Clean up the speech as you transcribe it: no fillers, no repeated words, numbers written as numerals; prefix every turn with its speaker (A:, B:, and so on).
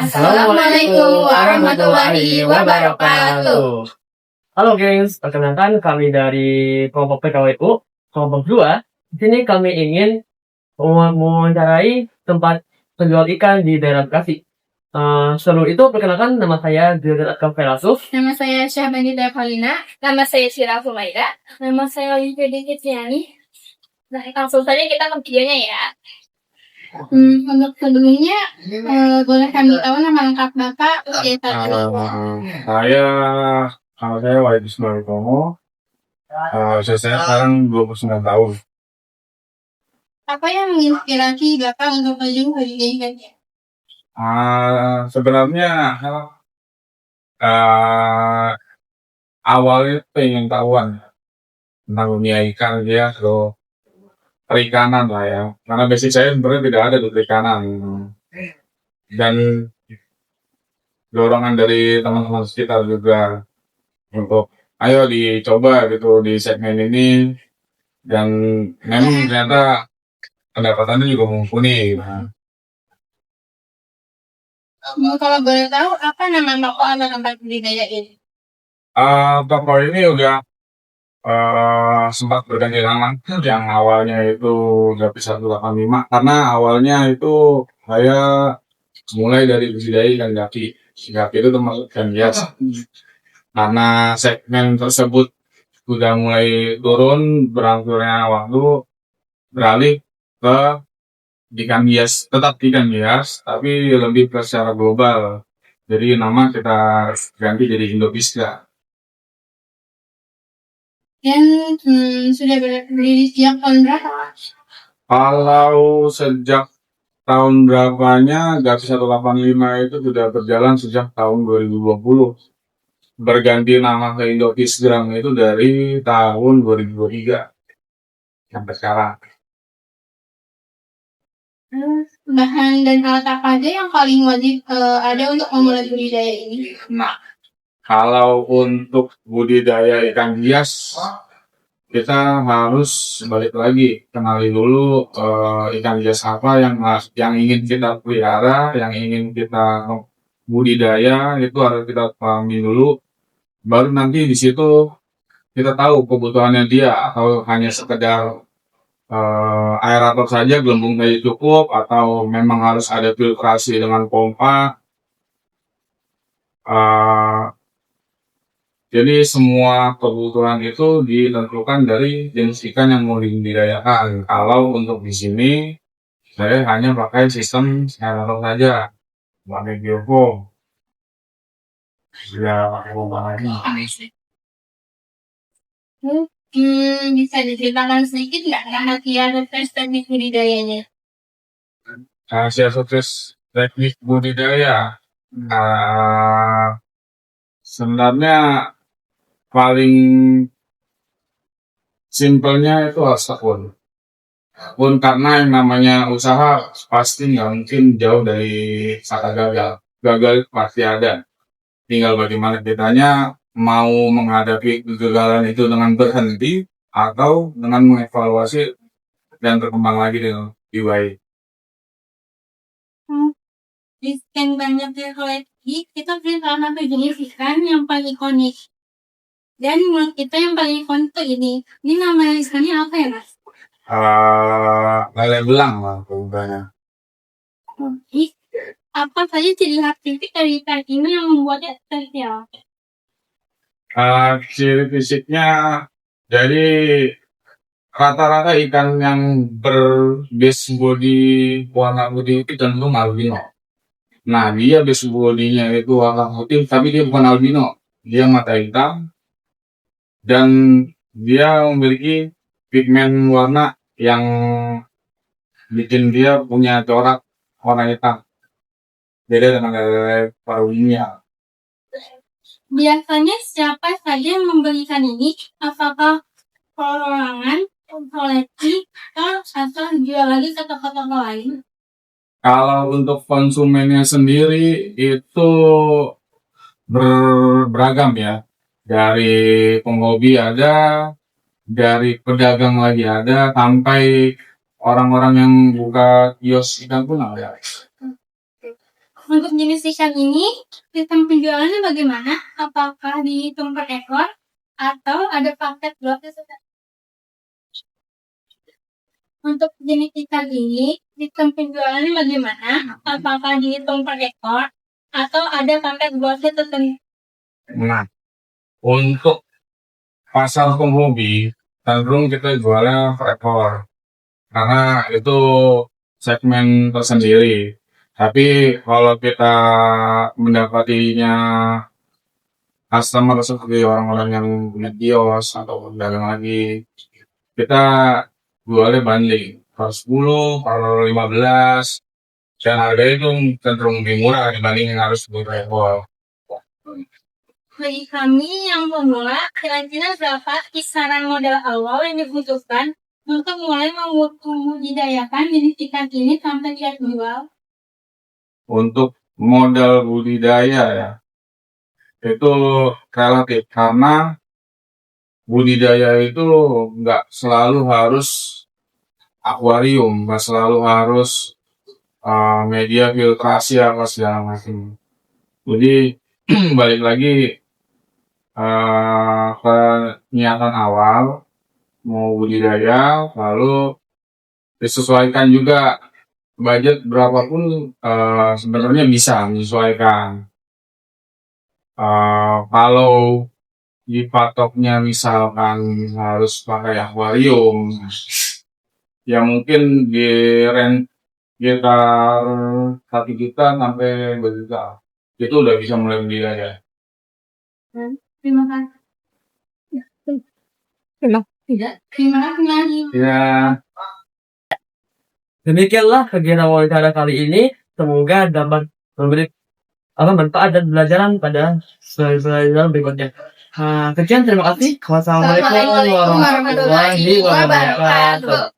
A: Assalamualaikum warahmatullahi wabarakatuh.
B: Halo gengs, perkenalkan kami dari kelompok PKWU, kelompok 2. Di sini kami ingin mewawancarai tempat penjual ikan di daerah Bekasi. Sebelum itu, perkenalkan nama saya Dirjen Akam Felasuf.
A: Nama saya Syahbanida Paulina. Nama saya Syirah Fumaida. Nama saya Olivia Dikitiani. Nah, langsung saja kita ke videonya ya. Untuk sebelumnya, boleh kami tahu nama lengkap Bapak, usia saat ini?
C: Saya Wahid Ismail Tomo. Usia saya sekarang 29 tahun.
A: Apa yang menginspirasi Bapak untuk terjun ke dunia ikan?
C: Sebenarnya awalnya pengen tahuan tentang dunia ikan dia atau perikanan lah ya. Karena basic saya sebenarnya tidak ada di perikanan. Dan dorongan dari teman-teman sekitar juga untuk ayo dicoba gitu di segmen ini, dan memang ternyata pendapatannya juga mumpuni.
A: Kalau boleh tahu, apa nama toko atau tempat budidaya ini?
C: Toko ini udah sempat berganti nama. Yang awalnya itu Gapi 185, karena awalnya itu saya mulai dari budidaya ikan gapi. Gapi itu termasuk ikan hias. Karena segmen tersebut sudah mulai turun, berangsurnya waktu beralih ke ikan hias, tetap ikan hias, tapi lebih ke secara global. Jadi nama kita ganti jadi Indopisca.
A: Dan sudah berdiri sejak tahun berapa?
C: Kalau sejak tahun berapanya, Gapi 185 itu sudah berjalan sejak tahun 2020. Berganti nama ke Indopisgram itu dari tahun 2023 sampai sekarang.
A: Bahan dan alat apa aja yang paling wajib ada untuk memulai budidaya ini?
C: Nah, kalau untuk budidaya ikan hias, kita harus balik lagi kenali dulu ikan hias apa yang ingin kita pelihara, yang ingin kita budidaya, itu harus kita pahami dulu. Baru nanti di situ kita tahu kebutuhannya dia, atau hanya sekedar aerator saja, gelembung saja cukup, atau memang harus ada filtrasi dengan pompa. Jadi semua kebutuhan itu ditentukan dari jenis ikan yang mau dibudidayakan. Kalau untuk di sini, saya hanya pakai sistem aerator saja, pakai biofoam. Ya, pakai pompa lagi.
A: Bisa diceritakan sedikit nggak rahasia sukses teknik budidayanya?
C: Rahasia sukses teknik budidaya, sebenarnya paling simpelnya itu harus tekun. Karena yang namanya usaha pasti nggak mungkin jauh dari kata gagal. Gagal pasti ada. Tinggal bagaimana kitanya mau menghadapi kegagalan itu dengan berhenti atau dengan mengevaluasi dan berkembang lagi dengan lebih baik.
A: Di sekian banyak koleksi, kita pilih salah satu jenis ikan yang paling ikonik. Dan menurut kita yang paling ikonik itu ini. Ini nama ikannya apa ya, Mas?
C: Lele belang lah pokoknya.
A: Apa saja ciri khas dari ikan ini yang membuatnya spesial?
C: Ciri fisiknya, jadi rata-rata ikan yang berbase body warna putih itu cenderung albino. Nah, dia base body-nya itu warna putih, tapi dia bukan albino. Dia mata hitam, dan dia memiliki pigmen warna yang bikin dia punya corak warna hitam. Beda dengan lele pada umumnya.
A: Biasanya siapa saja yang membeli ikan ini? Apakah perorangan, koleksi, atau jual lagi ke toko-toko lain?
C: Kalau untuk konsumennya sendiri itu beragam ya. Dari penghobi ada, dari pedagang lagi ada, sampai orang-orang yang buka kios ikan pun ada.
A: Untuk jenis ikan ini, sistem penjualannya bagaimana? Apakah dihitung per ekor atau ada paket bloknya? Untuk jenis ikan ini, sistem penjualannya bagaimana? Apakah dihitung per ekor atau ada paket bloknya tertentu?
C: Nah, untuk pasar penghobi, cenderung kita jualnya per ekor. Karena itu segmen tersendiri. Tapi kalau kita mendapatinya customer seperti orang-orang yang punya kios atau pedagang lagi, kita jualnya banding per 10, per 15, dan harga itu cenderung lebih murah dibanding yang harus per ekor.
A: Bagi kami yang pemula, kira-kira berapa kisaran modal awal yang dibutuhkan untuk mulai membudidayakan jenis ikan ini sampai siap jual?
C: Untuk modal budidaya ya, itu relatif karena budidaya itu nggak selalu harus akuarium, nggak selalu harus media filtrasi apa segala macam. Jadi balik lagi ke niatan awal mau budidaya, lalu disesuaikan juga budget berapapun sebenarnya bisa menyesuaikan. Kalau dipatoknya misalkan harus pakai akuarium, ya mungkin di rent sekitar 1 juta sampai 2 juta. Itu udah bisa mulai budidaya.
A: Terima kasih. Terima kasih.
B: Ya, demikianlah kegiatan wawancara kali ini. Semoga dapat memberi manfaat dan pelajaran pada pelajaran berikutnya. Sekian, terima kasih. Wassalamualaikum warahmatullahi wabarakatuh.